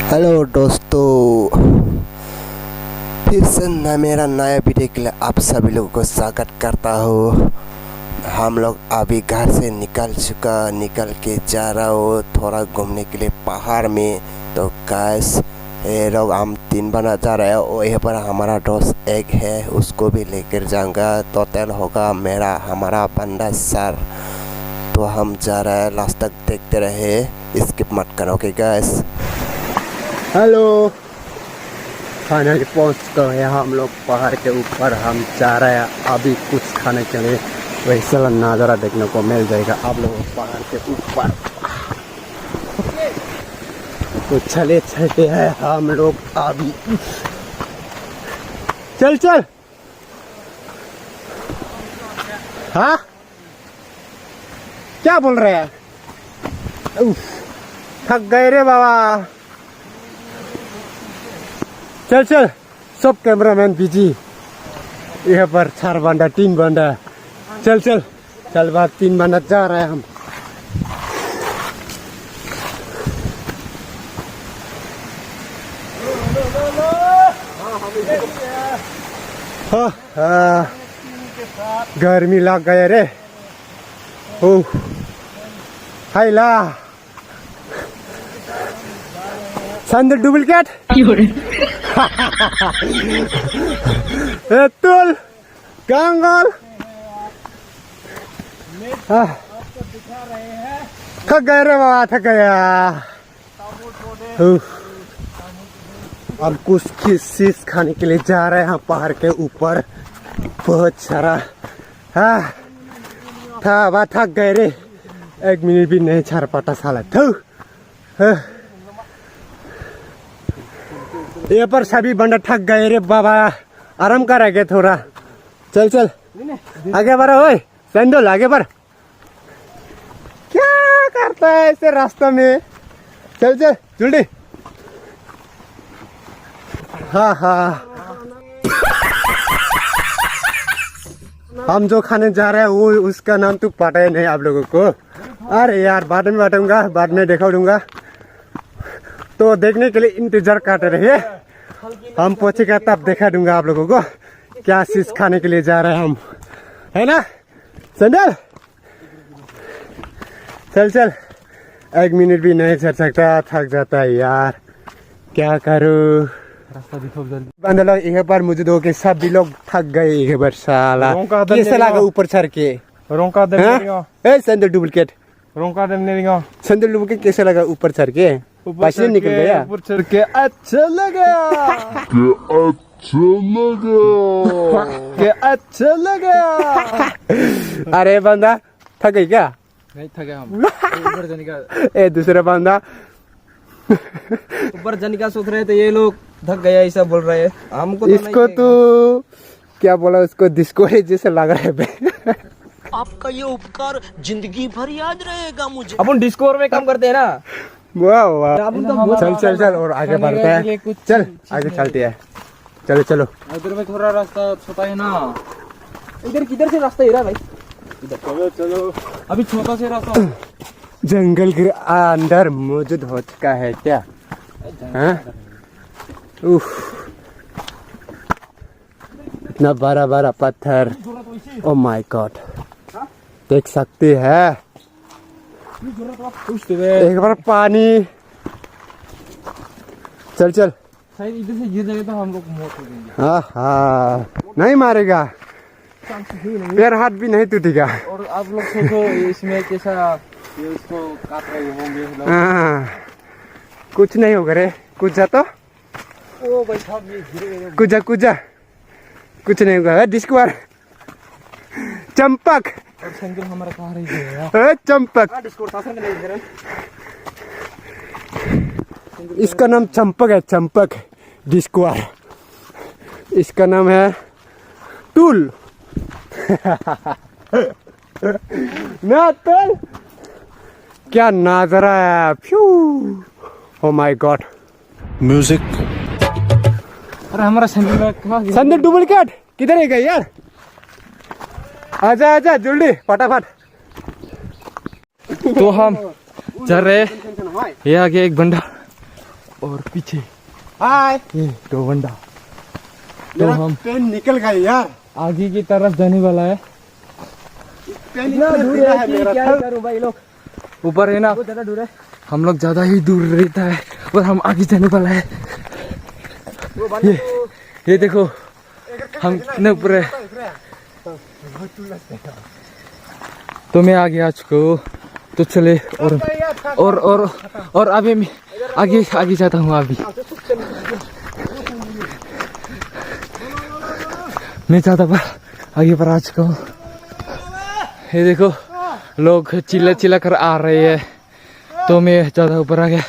Hello दोस्तों, फिर से मेरा नया वीडियो के लिए आप सभी लोगों को स्वागत करता हूँ। हम लोग अभी घर से निकल के जा रहा हूँ थोड़ा घूमने के लिए पहाड़ में। तो गैस ये लोग हम 3 बना जा रहे हैं और यहाँ पर हमारा दोस्त एक है, उसको भी लेकर जाऊंगा। टोटल होगा हमारा बंदा सर। तो हम जा रहे हैं, लास्ट तक देखते रहे, स्किप मत करो। Okay gas. हेलो, फाइनली पहुंच गए हम लोग पहाड़ के ऊपर। हम जा रहे हैं अभी कुछ खाने के लिए, वैसा नज़ारा देखने को मिल जाएगा आप लोगों को पहाड़ के ऊपर। तो चलते हैं हम लोग अभी। चल हाँ, क्या बोल रहे हैं? थक गए रे बाबा। चल सब कैमरामैन बिजी। यहाँ पर 4 बंदा 3 बंदा। चल बात 3 बंदा जा रहे हैं हम। हाँ, गर्मी लग गया रे। हाय ला सैंडल डुप्लीकेट तुल गंगल थक गए रे बाबा, थक गया। अब कुछ चीज खाने के लिए जा रहे हैं पहाड़ के ऊपर। बहुत सारा थक गए रे। 1 मिनट भी नहीं छाड़ पाता साला। ये पर सभी बंदा थक गए रे बाबा, आराम करेंगे थोड़ा। चल आगे बढ़ो। ओए सैंडल आगे बढ़। क्या करता है ऐसे रास्ते में? चल जल्दी। हाँ हम जो खाने जा रहे हैं वो उसका नाम तो पता ही नहीं आप लोगों को। अरे यार बाद में बताऊंगा, बाद में दिखा दूंगा। तो देखने के लिए इंतजार करते रहिए। हम पहुंचेगा तब दिखा दूंगा आप लोगों को क्या चीज खाने के लिए जा रहे हैं हम, है ना सैंडल? चल 1 मिनट भी नहीं चल सकता, थक जाता है यार, क्या करूं। रास्ता दिखाओ जल्दी। बंदा लोग यहाँ पर मुझे दो के सब भी लोग थक गए यहाँ पर साला। कैसे लगा ऊपर चढ़ के? सैंडल डुप्लीकेट सैंडल डुप्लीकेट कैसे लगा ऊपर चढ़ के? पसीना निकल गया ऊपर चढ़ के। अच्छा लगा। अरे बंदा थक गई क्या? नहीं थके हम। ऊपर जाने का ए दूसरा बंदा ऊपर जाने का सोच रहे थे, ये लोग थक गया ऐसा बोल रहे हैं हमको। तो इसको तो क्या बोला, उसको डिस्को है जैसे लग रहा है। आपका ये उपकार जिंदगी भर याद रहेगा मुझे। अपन डिस्को में काम करते हैं ना। वाह चल और आगे बढ़ते हैं। चल आगे चलते हैं। चलो इधर में थोड़ा रास्ता छोटा है ना। इधर किधर से रास्ता है भाई? इधर चलो अभी छोटा से रास्ता। जंगल के अंदर मौजूद हो चुका है क्या? इतना बड़ा पत्थर, ओ माय गॉड, देख सकते हैं। एक बार पानी। चल शायद इधर से गिर जाएगा तो हम लोग मौत हो जाएंगे। हाँ नहीं मारेगा, पैर हाथ भी नहीं टूटेगा। और आप लोग सोचो इसमें कैसा ये इसको काट रहे होंगे लोग। कुछ नहीं होगा रे, कुछ जा तो। ओ भाई साहब ये गिरे। कुछ जा कुछ नहीं होगा। डिस्कवर चंपक और सैंडल हमारा कहाँ रही है? चंपक, इसका नाम चंपक है। चंपक डिस्कवर, इसका नाम है टूल। ना टूल, क्या नजारा है। Oh my God, music. अरे हमारा सैंडल सैंडल डुप्लीकेट किधर है गया यार? आजा जल्दी फटाफट। तो हम चल रहे, ये आगे एक बंदा और पीछे हाय ये दो बंदा। तो मेरा हम पेन निकल गया यार। आगे की तरफ जाने वाला है। पेन इतना दूर है मेरा। करूं भाई लोग ऊपर है ना, बहुत ज्यादा दूर है। हम लोग ज्यादा ही दूर रहता है और हम आगे जाने वाला है। ये देखो हम कितने ऊपर है। तो मैं आगे आ चुका हूँ। तो चले और अभी मैं आगे जाता हूँ। अभी मैं ज्यादा पर आगे पर आ चुका हूँ। ये देखो लोग चिल्ला कर आ रहे हैं। तो मैं ज्यादा ऊपर आ गया।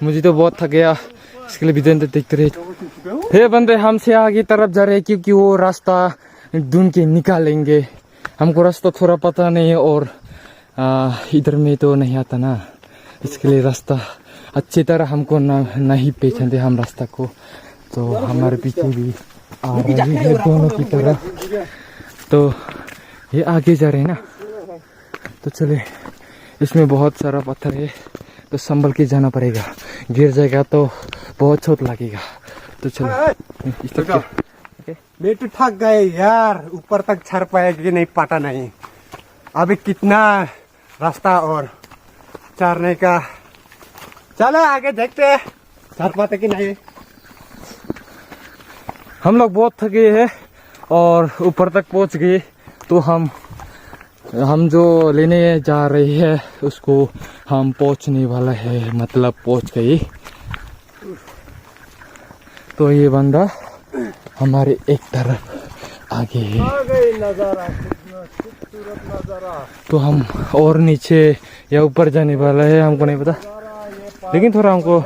मुझे तो बहुत थक गया, इसके लिए भी देखते रहे। हे बंदे हमसे आगे तरफ जा रहे हैं क्योंकि वो रास्ता ढूंढ के निकालेंगे। हमको रास्ता थोड़ा पता नहीं है और इधर में तो नहीं आता ना, इसके लिए रास्ता अच्छी तरह हमको नहीं पहचानते हम रास्ता को। तो हमारे पीछे भी आ रहे हैं दोनों की तरफ। तो ये आगे जा रहे हैं ना, तो चले। इसमें बहुत सारा पत्थर है तो संभल के जाना पड़ेगा, गिर जाएगा तो बहुत चोट लगेगा। तो चलो। मैं तो थक गए यार, ऊपर तक चढ़ पाएगी नहीं पता नहीं। अभी कितना रास्ता और चढ़ने का। चलो आगे देखते हैं चढ़ पाते कि नहीं। हम लोग बहुत थके हैं और ऊपर तक पहुंच गए। तो हम जो लेने जा रहे हैं उसको हम पहुंचने वाला है, मतलब पहुंच गए। तो ये बंदा हमारे एक तरफ आगे है। नजारा खूबसूरत नजारा। तो हम और नीचे या ऊपर जाने वाला है, हमको नहीं पता, लेकिन थोड़ा हमको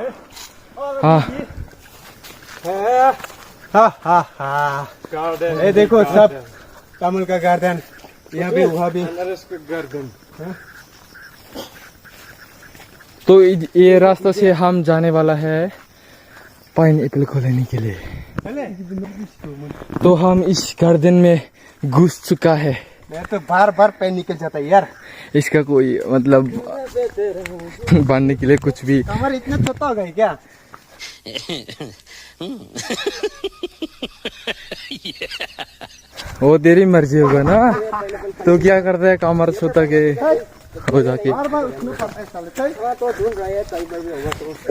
ये देखो सब कमल का गार्डन, यहाँ भी वहाँ भी गार्डन। तो ये रास्ता से हम जाने वाला है पाइन एप्पल को लेने के लिए। तो हम इस गार्डन में घुस चुका है। मैं तो बार बार पैन निकल जाता है यार। इसका कोई मतलब बांधने के लिए कुछ भी। कमर इतना छोटा हो गया क्या? वो तेरी मर्जी होगा ना, तो क्या करता है कमर छोटा के हो जाके।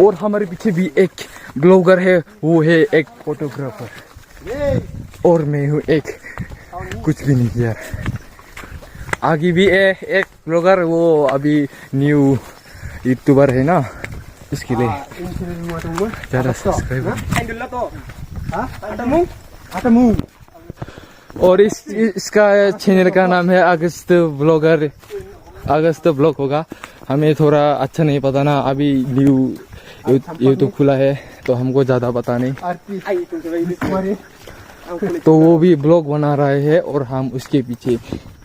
और हमारे पीछे भी एक ब्लॉगर है, वो है एक फोटोग्राफर और मैं हूँ एक कुछ भी नहीं किया। आगे भी एक ब्लॉगर, वो अभी न्यू यूट्यूबर है ना, इसके लिए ज़्यादा सब्सक्राइबर। और इसका चैनल का नाम है अगस्त ब्लॉगर, अगस्त ब्लॉग होगा। हमें थोड़ा अच्छा नहीं पता ना, अभी न्यू यूट्यूब खुला है तो हमको ज़्यादा पता नहीं। तो वो भी ब्लॉग बना रहे हैं और हम उसके पीछे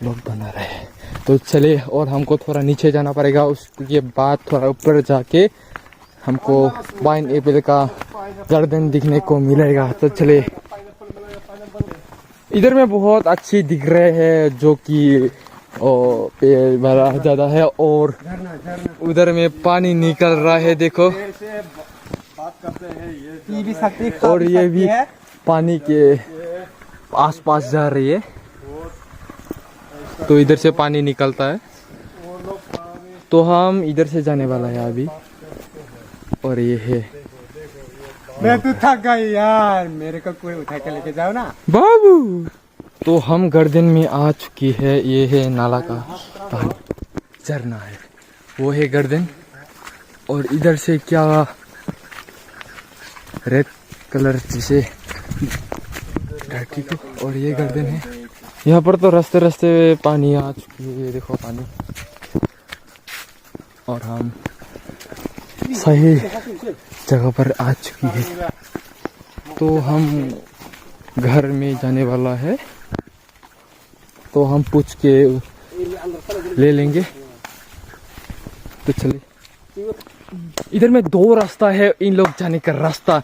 ब्लॉग बना रहे हैं। तो चले, और हमको थोड़ा नीचे जाना पड़ेगा, उसके बाद थोड़ा ऊपर जाके हमको पाइन एप्पल का गार्डन दिखने को मिलेगा। तो चले, इधर में बहुत अच्छी दिख रहे हैं जो कि पेड़ बड़ा ज्यादा है और उधर में पानी निकल रहा है, देखो। और ये भी पानी के आसपास जा रही है, तो इधर से पानी निकलता है। तो हम इधर से जाने वाला है अभी। और ये है, मैं तो थक गई यार, मेरे को कोई उठा के लेके जाओ ना बाबू। तो हम गार्डन में आ चुकी है। ये है नाला का पानी, झरना है, वो है गार्डन। और इधर से क्या रेड कलर जैसे धरती को, और ये गार्डन है। यहाँ पर तो रास्ते रास्ते पानी आ चुकी है, ये देखो पानी। और हम सही जगह पर आ चुकी है। तो हम घर में जाने वाला है, तो हम पूछ के ले लेंगे। तो चलिए, इधर में दो रास्ता है, इन लोग जाने का रास्ता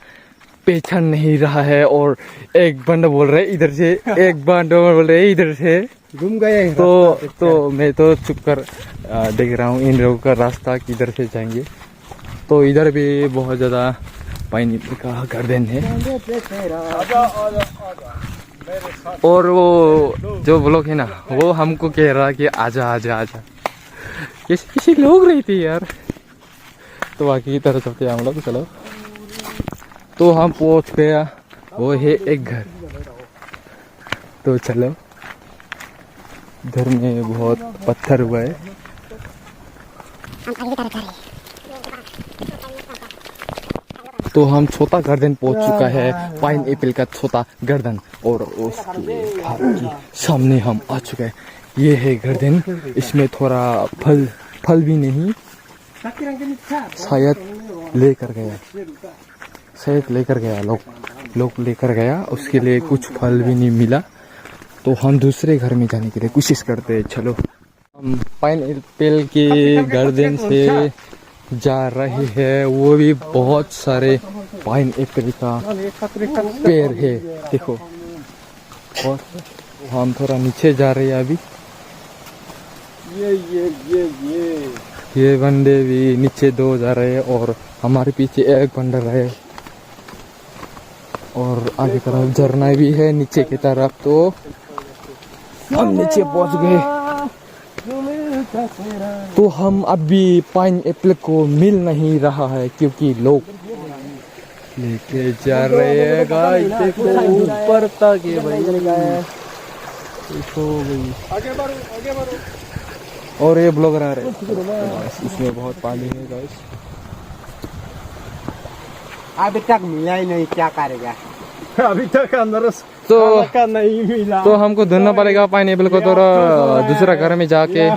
पहचान नहीं रहा है। और एक बंदा बोल रहे इधर से, एक बंदा बोल रहे इधर से, घूम गए। तो मैं तो चुप कर देख रहा हूँ इन लोगों का रास्ता किधर से जाएंगे। तो इधर भी बहुत ज़्यादा पाइनएप्पल का गार्डन है। और वो जो ब्लॉग है ना, वो हमको कह रहा कि आजा आजा आजा, किसी लोग रही थी यार। तो बाकी की तरह चलते हम लोग, चलो। तो हम पहुंच गया, वो है एक घर। तो चलो, घर में बहुत पत्थर हुआ है। तो हम छोटा गार्डन पहुंच चुका है, पाइनएप्पल का छोटा गार्डन। और उसके घर के सामने हम आ चुके हैं। ये है गार्डन। इसमें थोड़ा फल भी नहीं, शायद लेकर गया लोग लेकर गया, उसके लिए कुछ फल भी नहीं मिला। तो हम दूसरे घर में जाने के लिए कोशिश करते हैं। चलो, हम पाइनएप्पल के गार्डन से जा रहे हैं। वो भी बहुत सारे पाइनएप्पल का पेड़ है, देखो। और हम थोड़ा नीचे जा रहे हैं अभी। ये बंदे भी नीचे 2 जा रहे हैं और हमारे पीछे एक बंदा है। और आगे तरफ झरना भी है नीचे की तरफ। तो हम नीचे पहुंच गए। तो हम अभी पाइनएप्पल को मिल नहीं रहा है क्योंकि लोग लेके जा रहे हैं। गाइस देखो ऊपर तक है भाई, देखो भाई। और ये ब्लॉगर आ रहे हैं, इसमें बहुत पानी है गाइस। अभी तक मिला ही नहीं, क्या करेगा? अभी तक अंदर तो नहीं मिला। तो हमको ढूंढना पड़ेगा पाइनएप्पल को, तो दूसरा घर में जाके।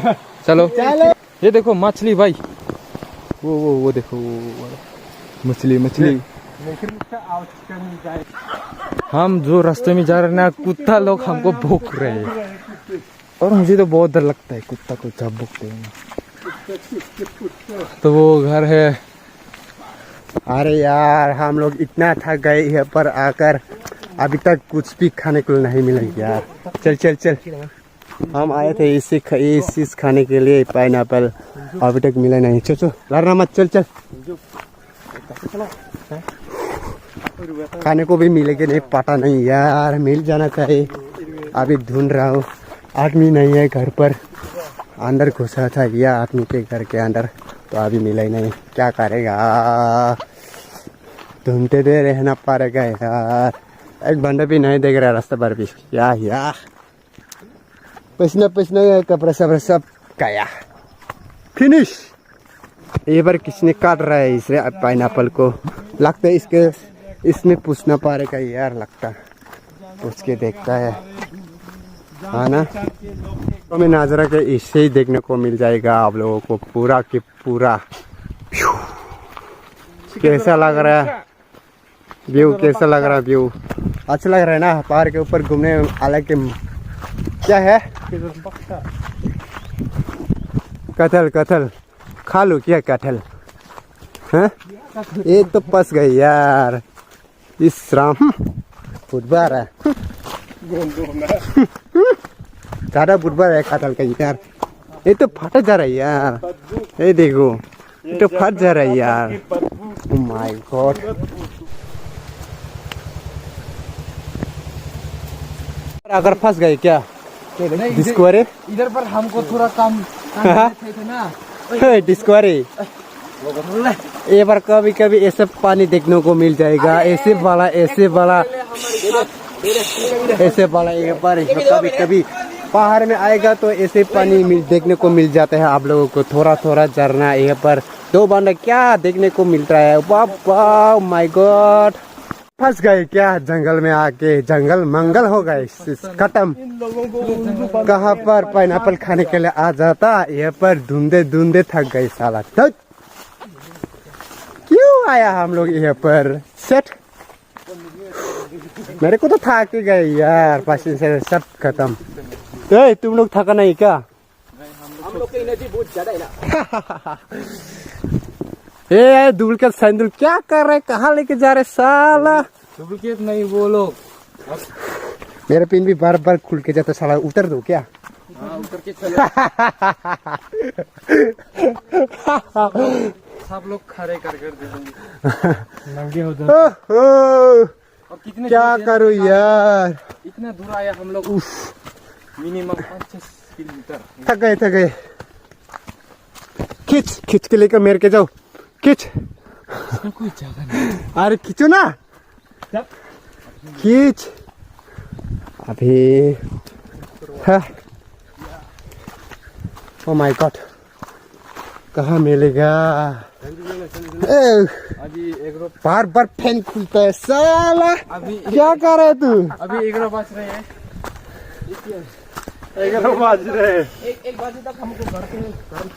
चलो, ये देखो मछली भाई, वो देखो मछली। हम जो रास्ते में जा रहे हैं ना, कुत्ता लोग हमको भूख रहे हैं। और मुझे तो बहुत डर लगता है कुत्ता को जब भूखते हैं। तो वो घर है। अरे यार, हम लोग इतना थक गए यहाँ पर आकर, अभी तक कुछ भी खाने को नहीं मिला यार। चल हम आए थे इस चीज खाने के लिए, पाइनएप्पल। अभी तक मिला नहीं। चल लड़ना मत, चल। खाने को भी मिलेगा नहीं, पता नहीं यार। मिल जाना चाहिए। अभी ढूंढ रहा हूँ, आदमी नहीं है घर पर। अंदर घुसा था यह आदमी के घर के अंदर, तो अभी मिला ही नहीं। क्या करेगा, ढूंढते दे रहना पड़ेगा यार। एक बंदा भी नहीं देख रहा रास्ते पर भी। या पसीना कपड़ा सब गया, फिनिश। ये बार किसने काट रहा है इस पाइनएप्पल को? लगता है इसमें पूछना पड़ेगा यार, लगता पूछ के देखता है ना। तो मैं नजरा के इससे ही देखने को मिल जाएगा आप लोगों को पूरा के पूरा। कैसा लग रहा है व्यू? कैसा लग रहा है व्यू? अच्छा लग रहा है ना? पहाड़ के ऊपर घूमने अलग के। क्या है? कटहल खा लो क्या कटहल? हाँ, ये तो फंस गई यार इस राम। फुटबार है ज़्यादा फुटबार है कटहल का यार। ये तो फट जा रहा है यार, ये देखो, ये तो फट जा रहा है यार। Oh my God. अगर फंस गए क्या डिस्कवरी? इधर पर हमको थोड़ा काम थे ना डिस्कवरी। एक बार कभी कभी ऐसे पानी देखने को मिल जाएगा, ऐसे बड़ा एक बार कभी कभी पहाड़ में आएगा तो ऐसे पानी देखने को मिल जाता है आप लोगों को। थोड़ा झरना यहाँ पर 2 बंदा क्या देखने को मिलता है। वाह माय गॉड, फंस गए क्या जंगल में आके? जंगल मंगल हो गए, खत्म। कहाँ पर पाइनएप्पल खाने के लिए आ जाता, यहाँ पर ढूंढे थक गए साला। क्यों आया हम लोग यहाँ पर? सेट मेरे को तो थक गए यार, पसीने से सब खत्म। तुम लोग थका नहीं क्या? हम लोग की एनर्जी बहुत ज्यादा है ना। ए डुप्लीकेट सैंडल क्या कर रहे? कहाँ लेके जा रहे साला? डुप्लीकेट नहीं वो लोग। मेरा पिन भी बार बार खुल के जाता साला, उतर दो क्या? हाँ, उतर के चलो। सब लोग खड़े कर दे देंगे नंगे हो जाए। ओहो, और कितने क्या करूं यार, इतना दूर आया हम लोग, मिनिमम 5-6 किलोमीटर। थक गए। खींच के लेकर मेरे के जाओ, खींच। कोई जगह नहीं। अरे खींचो ना, खींच अभी। ओ माय गॉड, कहाँ मिलेगा? अभी बार बार फैन खुलता है साला। अभी क्या कर रहा है तू? अभी 11 बज रहे हैं। 11 बज रहे हैं। एक बजे तक हमको घर पे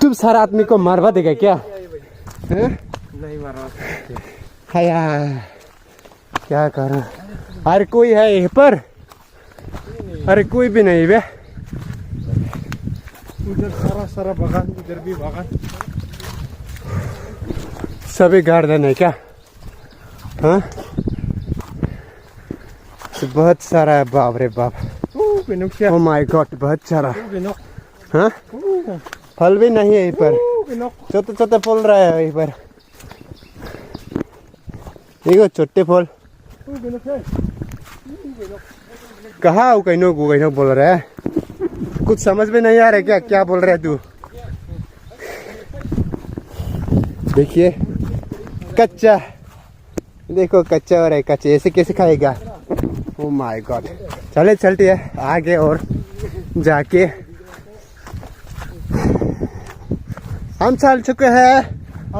तुम सारा आदमी को मारवा देगा क्या? नहीं मारा हाया, क्या कर? अरे कोई है यहीं पर? अरे कोई भी नहीं बे। उधर सारा बागान, इधर भी बागान, सभी गार्डन है क्या? हाँ, बहुत सारा है, बाप रे बाप। ओ माय गॉड, बहुत सारा। हाँ, फल भी नहीं है यहीं पर, छोटे छोटे फल रहा है यहीं पर। देखो छोटे फल कहाँ हो? कहीं बोल रहा है, कुछ समझ में नहीं आ रहा है क्या बोल रहा है तू? देखिए कच्चा, देखो कच्चा हो रहा है, कच्चे ऐसे कैसे खाएगा? Oh my God. चलते हैं आगे और जाके। हम चल चुके हैं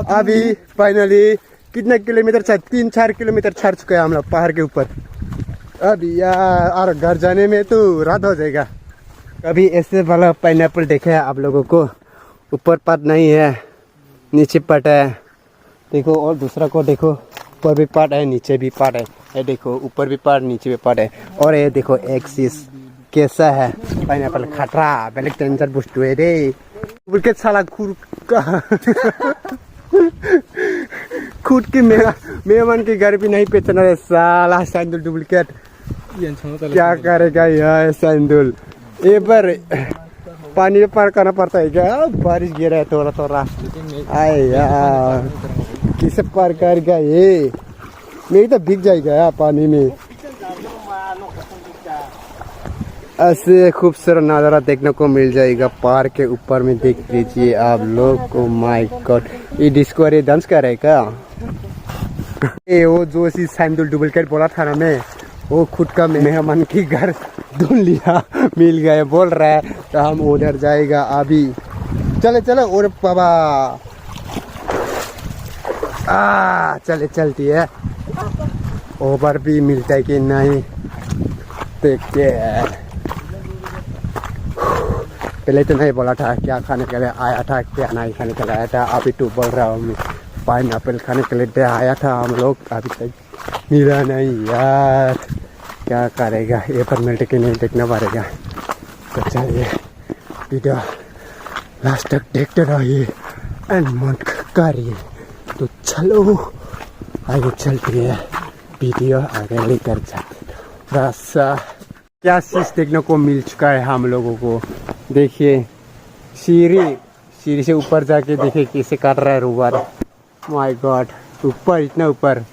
अभी फाइनली। कितने किलोमीटर? 3-4 किलोमीटर चढ़ चुके हैं हम लोग पहाड़ के ऊपर। अभी यार, और घर जाने में तो रात हो जाएगा। कभी ऐसे वाला पाइनएप्पल देखे हैं आप लोगों को? ऊपर पात नहीं है, नीचे पाट है। देखो, और दूसरा को देखो, ऊपर भी पाट है, नीचे भी पाट है। ये देखो, ऊपर भी पाट, नीचे भी पाट है। और ये देखो एक चीज कैसा है पाइनएप्पल, खतरा बेलेग टेंशन बुस्तु है रे। बोल के साला खुद की मेहमान के घर भी नहीं पहचाना है साला सैंडल डुप्लीकेट। क्या करेगा यार सैंडल? ये पर पानी में पार करना पड़ता है क्या? बारिश गिरा है थोड़ा। आए यार, किसे पार करेगा ये? मेरी तो भीग जाएगा यार पानी में। ऐसे खूबसूरत नज़ारा देखने को मिल जाएगा पहाड़ के ऊपर में। देख लीजिए आप लोग। ओ माय गॉड, ये डिस्कवरी डांस कर रहा है क्या? ये वो जो सी सैंडल डुप्लीकेट बोला था ना मैं, वो खुद का मेहमान की घर ढूंढ लिया, मिल गए बोल रहा है। तो हम उधर जाएगा अभी। चले और बाबा चलती है। ओवर भी मिलता है कि नहीं देखते हैं। पहले तो नहीं बोला था क्या खाने के लिए आया था, क्या नहीं खाने के लिए आया था। अभी तो बोल रहा हूँ पाइनएप्पल खाने के लिए आया था हम लोग, अभी तक मिला नहीं यार। क्या करेगा, ये पर मिनट के नहीं देखना पड़ेगा। तो चलिए वीडियो लास्ट तक देखते रहिए एंड मत करिए। तो चलो आगे चलते हैं, वीडियो आगे लेकर जाते। रास्ता क्या चीज देखने को मिल चुका है हम लोगों को। देखिए सीढ़ी से ऊपर जाके देखिए कैसे काट रहा है रूबर। माय गॉड, ऊपर, इतना ऊपर।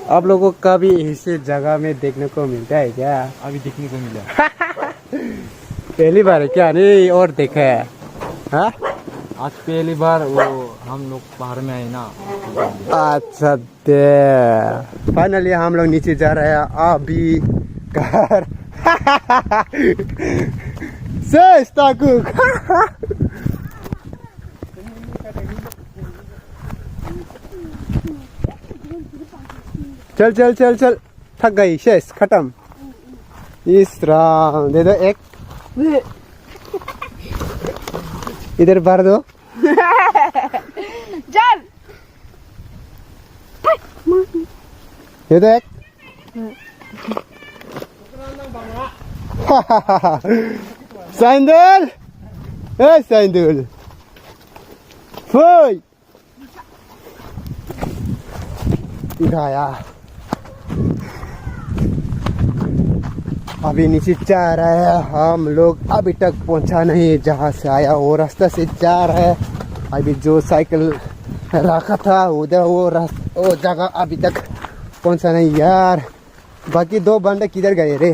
आप लोगों का भी ऐसे जगह में देखने को मिलता है क्या? अभी देखने को मिला। पहली बार है क्या? नहीं और देखा है? हाँ, आज पहली बार वो हम लोग पहाड़ में आए ना। अच्छा दे। फाइनली हम लोग नीचे जा रहे हैं अभी घर। चल थक गई, शेष खत्म। इस राम दे दो एक, इधर भर दो। चल दे दो एक। सैंडल, ए सैंडल, फोई उठाया। अभी नीचे जा रहे हैं हम लोग, अभी तक पहुंचा नहीं जहाँ से आया वो रास्ता से जा रहे हैं। अभी जो साइकिल रखा था उधर, वो जगह अभी तक पहुंचा नहीं यार। बाकी 2 बंदे किधर गए रे?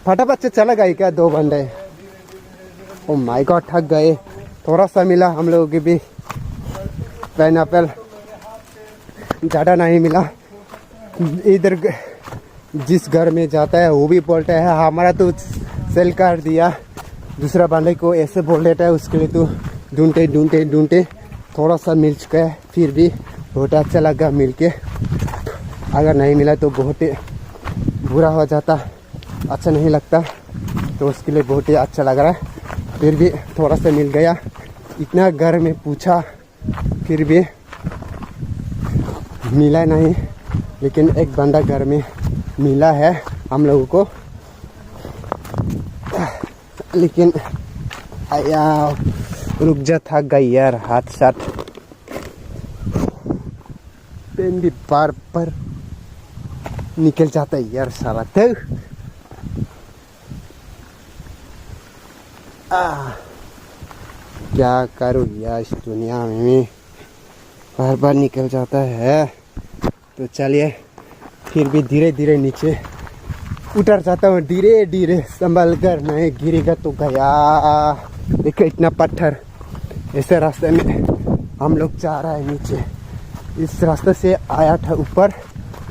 फटाफट से चला गए क्या 2 बंदे? ओ माय गॉड, थक गए। थोड़ा सा मिला हम लोगों के भी पाइनएप्पल, ज़्यादा नहीं मिला। इधर जिस घर में जाता है वो भी बोलता है हमारा तो सेल कर दिया, दूसरा बंदे को ऐसे बोल देता है। उसके लिए तो ढूंढते ढूंढते ढूंढते थोड़ा सा मिल चुका है, फिर भी बहुत अच्छा लगा मिल के। अगर नहीं मिला तो बहुत ही बुरा हो जाता, अच्छा नहीं लगता। तो उसके लिए बहुत ही अच्छा लग रहा है, फिर भी थोड़ा सा मिल गया। इतना घर में पूछा फिर भी मिला नहीं, लेकिन एक बंदा घर में मिला है हम लोगों को। लेकिन आया रुक जा, थक गई यार, हाथ साथ पेन भी बार पर निकल जाता है यार सारा। तो क्या करूँ यार, इस दुनिया में बार बार निकल जाता है। तो चलिए फिर भी धीरे धीरे नीचे उतर जाता हूँ, धीरे धीरे संभल कर, नहीं गिरेगा तो गया। देखो इतना पत्थर, ऐसे रास्ते में हम लोग जा रहा है नीचे। इस रास्ते से आया था ऊपर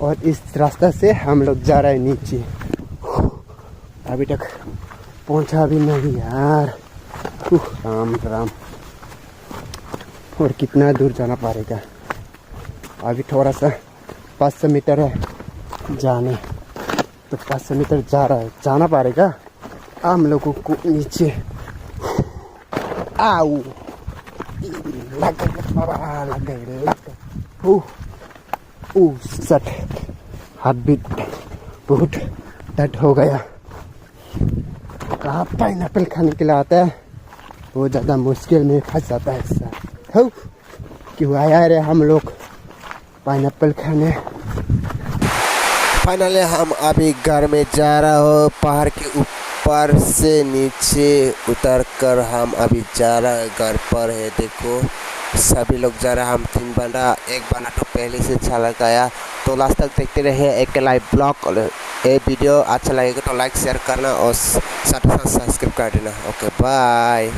और इस रास्ते से हम लोग जा रहे हैं नीचे। अभी तक पहुंचा भी नहीं यार। राम राम। और कितना दूर जाना पड़ेगा? अभी थोड़ा सा 500 मीटर है जाने, तो 500 मीटर जाना पड़ेगा हम लोगों को नीचे। आओ लग गए। सट हाथ भी बहुत दर्द हो गया। कहाँ पाइनएप्पल खाने के लिए आता है, बहुत ज़्यादा मुश्किल में फंस जाता है सर। क्यों आया रे हम लोग पाइनएप्पल खाने। फाइनली हम अभी घर में जा रहा हो। पहाड़ के ऊपर से नीचे उतर कर हम अभी जा रहा है, घर पर है। देखो सभी लोग जा रहे हैं, हम 3 बंदा, एक बंदा तो पहले से चला गया। तो लास्ट तक देखते रहे एक लाइव ब्लॉग। और ये वीडियो अच्छा लगेगा तो लाइक शेयर करना और साथ ही साथ सब्सक्राइब कर देना। Okay bye.